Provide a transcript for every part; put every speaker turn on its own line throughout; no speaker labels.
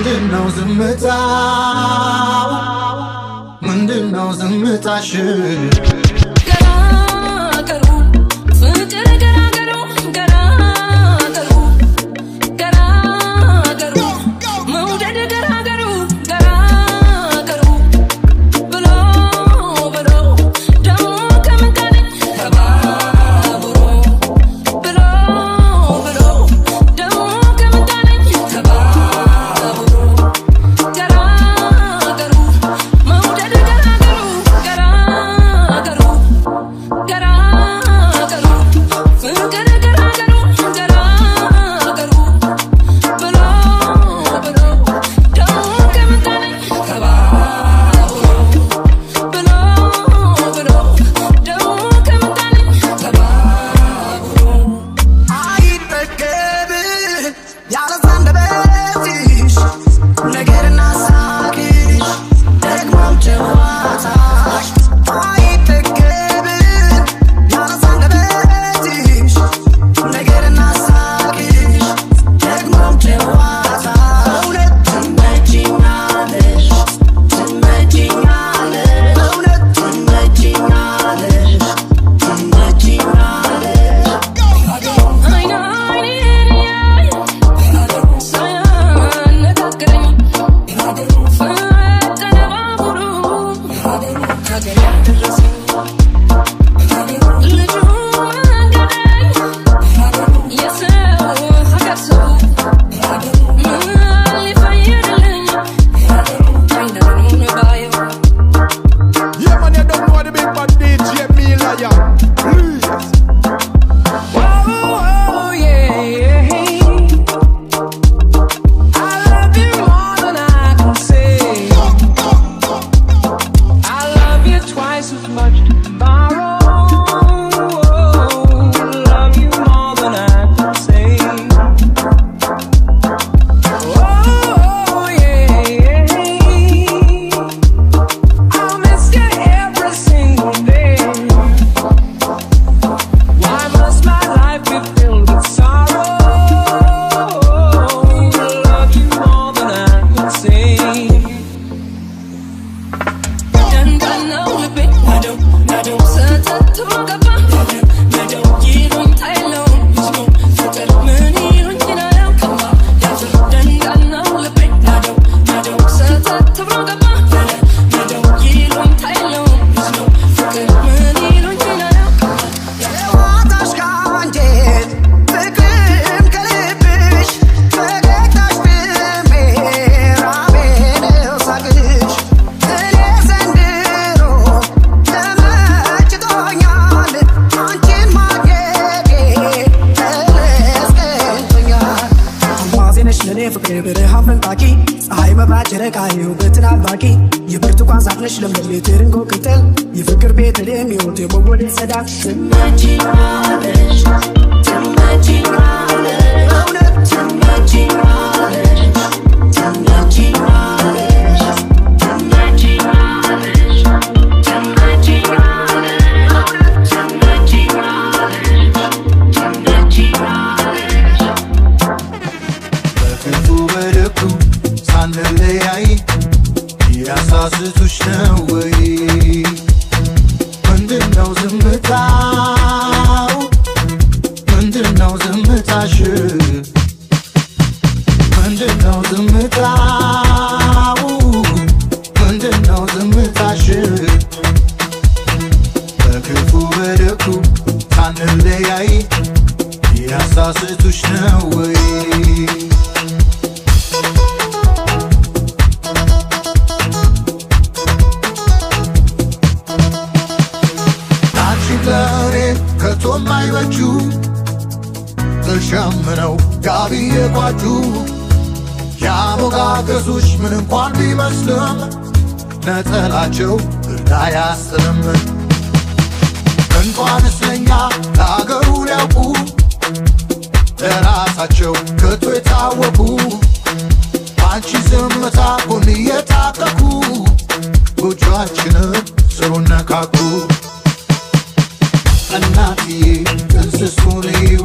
ምንድነው ዝምታው ምንድነው ዝምታሽ
ገራገሩ ፍቅር ገራገሩ ገራገሩ ገራገሩ መውደድ ገራገሩ ገራገሩ ብሎ ብሎ ደሞ ከመንካኔ ተባብሮ ብሎ ብሎ ደሞ ከመንካኔ ተባብሮ ገራገሩ መውደድ ገራገሩ ገራገሩ ገራገሩ ፍቅር ገራገሩ ገራገሩ ብሎ ብሎ ደሞ ከመንካኔ ተባብሮ ብሎ ብሎ ደሞ ከመንካኔ ተባብሮ
አይጠገብ ያለዛንደበትሽ ነገርና ሳቅሽ ደግሞም ጨዋታሽ አይጠገብ ያለዛንደበትሽ ነገርና ሳቅሽ ደግሞም ጨዋታ እውነት ትመጪኛለሽ ትመጪኛለሽ እውነት ትመጪኛለሽ ትመጪኛለሽ
አይና አይኔን ያይ ሳያነጋግረኝ ፈጠነ ባቡሩ ሀገር ያደረሰኝ ልጁ መንገደኝ የሰው ሀገር ሰው ምን ሊፈይድልኝ አይናኑን ባየው
Yeah, man, you don't know the big bad DJ me liar. Please.
Oh, yeah. I love you more than I can say. I love you twice as much tomorrow. Love you more than I can say. Oh, yeah. I'll miss you every single day. Why must my life be filled with sorrow? Love you more than I can say. Dandana libe, nado, satatu gaba, nado, yirun tailo, yismo, fatar mani runina yau kama, yazo. Dandana libe, nado, satatu gaba, nado, yirun tailo, yismo, fatar mani runina yau kama, yazo.
ዋታሽ ካንጀት ፍቅርም ከልብሽ ፈገግታሽ ድሜ ራቤነው ሳቅሽ እኔ ዘንድሮ ተመችቶኛል አንቺን ማግኘቴ ተመስገንቶኛል አልማዜ ነሽ ለኔ ፍቅር ብርሃን ፈንጣቂ ፀሐይ መብራት ጨረቃ የውበትን አድማቂ የብርቱካን ዛፍ ነሽ ለምለም የትርንጎ ቅጠል የፍቅር ቤተልሔም የሕይወት የመወደድ ጸዳል ትመጪኛለሽ ትመጪኛለሽ እውነት ትመጪኛለሽ ትመጪኛለሽ ትመጪኛለሽ ትመጪኛለሽ እውነት ትመጪኛለሽ ትመጪኛለሽ
በክፉ በደጉ ሳንለያይ ያሳስቱሽ ነው ወይ ምንድነው ዝምታው ምንድነው ዝምታሽ ምንድነው ዝምታው ምንድነው ዝምታሽ በክፉ በደጉ ሳንለያይ ያሳስቱሽ ነው ወይ ለኔ ከቶም አይበጁ ተሸምነው ጋቢ የቋጁ ያሞጋገሱሽ ምን እንኳን ቢመስልም ነጠላቸው እርዳ ያስጥልም እንኳንስ ለኛ ለአገሩ ሊያውቁ ለራሳቸው ከቶ የታወቁ አንቺ ዝምታ ጎን እየታጠቁ ጎጆአችንን ስሩን ነካኩ እናትዬ እንስሱን እዩ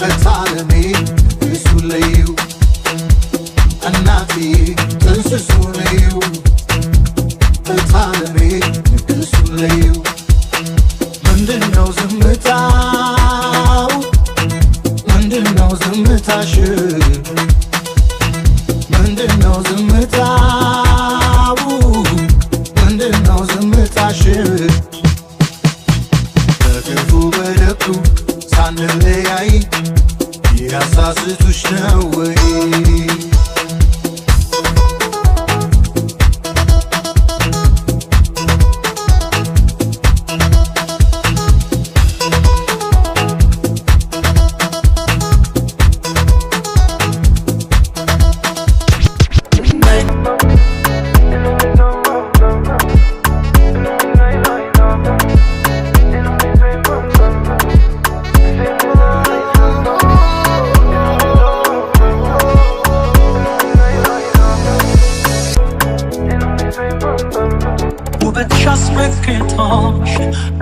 ለታለሜ እሱን ለዩ እናቴ እንስሱነዩ እታለሜ ንግሱነዩ ምንድነው ዝምታው ምንድነው ዝምታሽ ምንድነው ዝምታው ምንድነው ዝምታሽ በክፉ በደጉ ሳንለያይ ያሳስቱሽ ነው ወይ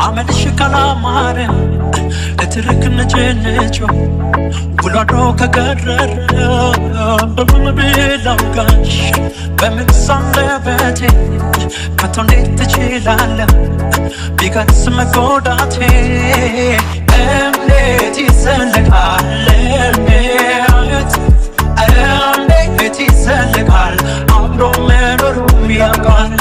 አመልሽ ካላማረ ለትርክ ነጭነጮ ጉላዶ ከገረረ በመብላጋሽ በምትሳለበቴ ከቶ እንዴት ትችላለህ ቢገርስ መጎዳቴ እንዴት ይዘለቃል እንዴት ይዘለቃል አብሮ መኖሩ ያውቃል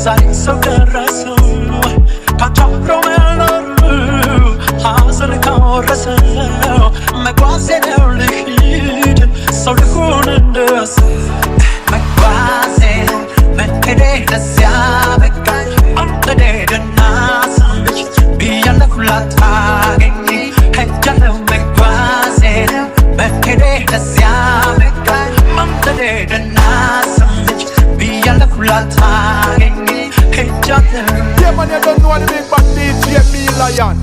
ዛሬ ሰው ደረሰው ካቻብሮ መኖሩ ሐዘን ካወረሰው መጓዜ ነው ልሂድ ሰው ልሁን እንደስ መጓዜ መሄዴ ለዚያ በቃ አንተዴ ደናስልች ብያለሁ ላታገኝ ሄጃለሁ መጓዜ መሄዴ ለዚያ በቃ አንተዴ ደናስልች ብያለሁ ላታገኝ yeah, man, you don't know the big bad DJ me lion.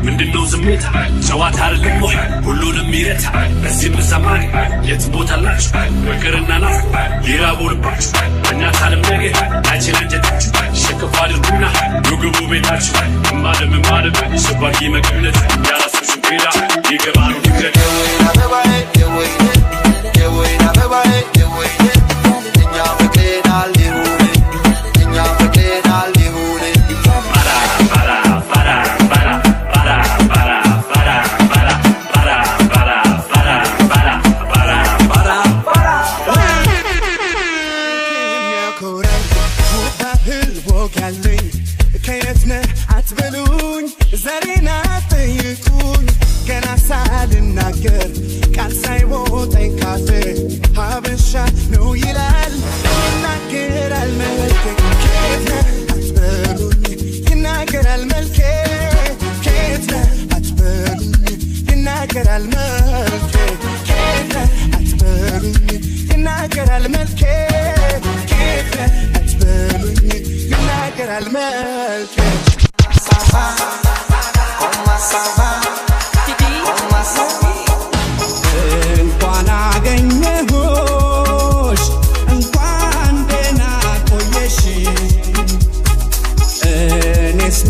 ምንድነው ዝምታ ጨዋታ አይደለም ወይ ሁሉንም ይረታ በዚህ በሰማይ የት ቦታ ላችሁ ፍቅርና ናፍ ሊራቡልባችሁ እናት ዓለም ነገ አንቺን እንጀታችሁ ሸክፍ አድርጉና ምግቡ ቤታችሁ እማለም ሰባኪ መቅብለት ያላሰብሽ ፔዳ ይገባሉ ድንገት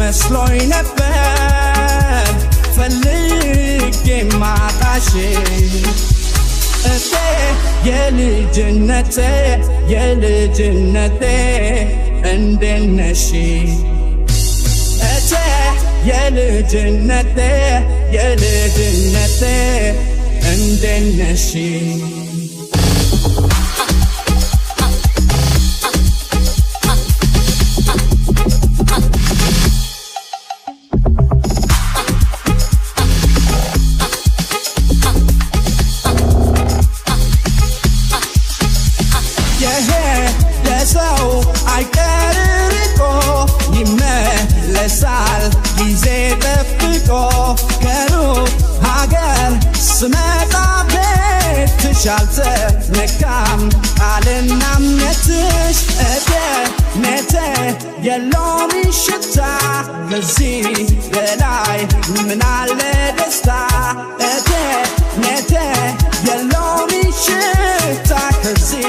መስሎኝ ነበር ፈልጌ ማጣሽ እቴ የልጅነቴ እንዴት ነሽ እቴ የልጅነቴ እንዴት ነሽ
ያልተነካም ቃልና እምነትሽ እምነቴ የለውም ሽታ ከዚህ በላይ ምን አለ ደስታ እምነቴ የለውም ሽታ ከዚህ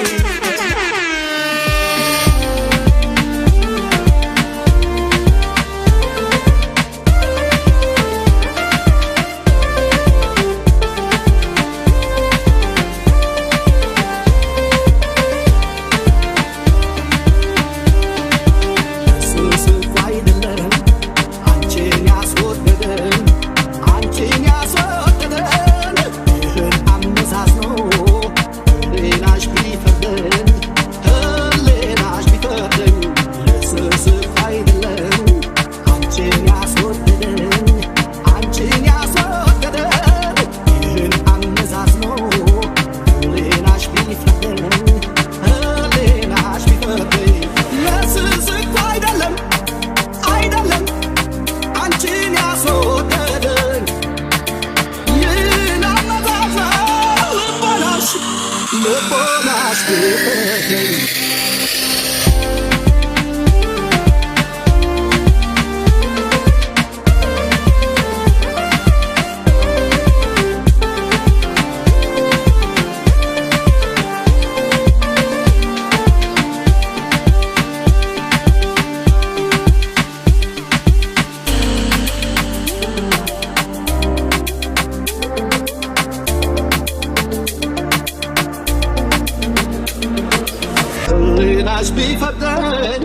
ቢፈቅደኝ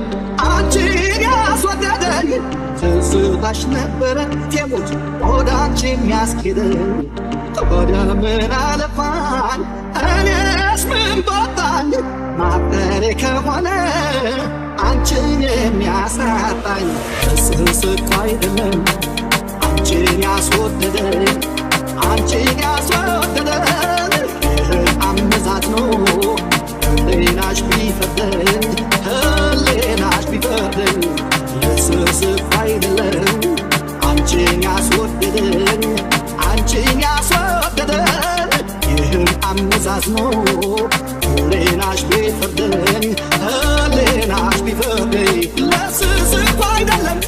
አንቺን ያስወደደኝ ትዝታሽ ነበረ የሞት ወደ አንቺ የሚያስኬደኝ ወደ ምን አለፋኝ እኔስ ምን በወጣኝ ማፍቀሬ ከሆነ አንቺን የሚያሳጣኝ ስስት አይደለም አንቺን ያስወደደኝ አንቺን ያስወደደኝ ይህን አመዛት ነው ህሊናሽ ቢፈርደኝ ህሊናሽ ቢፈርደኝ የስስት አይደለም አንቺን ያስወደደኝ አንቺን ያስወደደኝ ይህን አመዛዝኖ ህሊናሽ ቢፈርደኝ ህሊናሽ ቢፈርደኝ ለስስት አይደለም